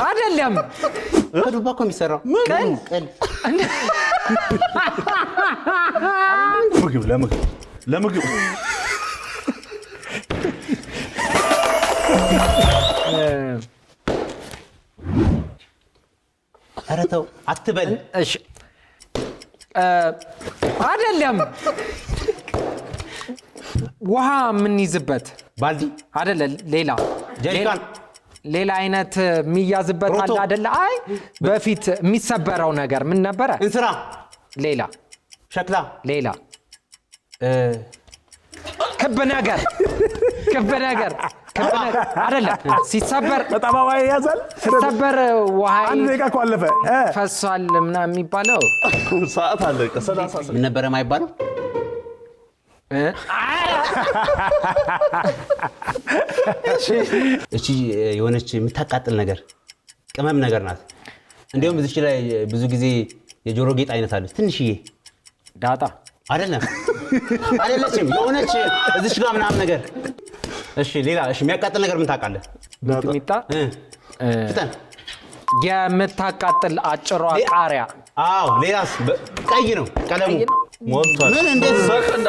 አይደለም ከዱባ እኮ የሚሰራው ቅል ለምግብ ኧረ ተው አትበል እሺ አይደለም ውሃ ምን ይዝበት ባልዲ አይደለ ጀሪካን ሌላ አይነት የሚያዝበት አለ አይደለ አይ በፊት የሚሰበረው ነገር ምን ነበረ እንስራ ሌላ ሸክላ ሌላ ክብ ነገር አይደለም ሲሰበር በጣም አባይ ያዛል ሲሰበር ውሃ አንድ ደቂቃ እኮ አለፈ ፈሷል ምናምን የሚባለው ሰዓት አለቀ 30 ምን ነበረ የማይባለው እቺ የሆነች የምታቃጥል ነገር ቅመም ነገር ናት እንዴውም እዚች ላይ ብዙ ጊዜ የጆሮ ጌጥ አይነት አለች ትንሽዬ ዳጣ አይደለችም የሆነች እዚች ጋር ምናምን ነገር እሺ ሌላ እሺ የሚያቃጥል ነገር ምን ታውቃለህ ሚጣ ፍጠን የምታቃጥል አጭሯ ቃሪያ አዎ ሌላስ ቀይ ነው ቀለሙ ሞልቷል ምን እንዴት ሰከንዳ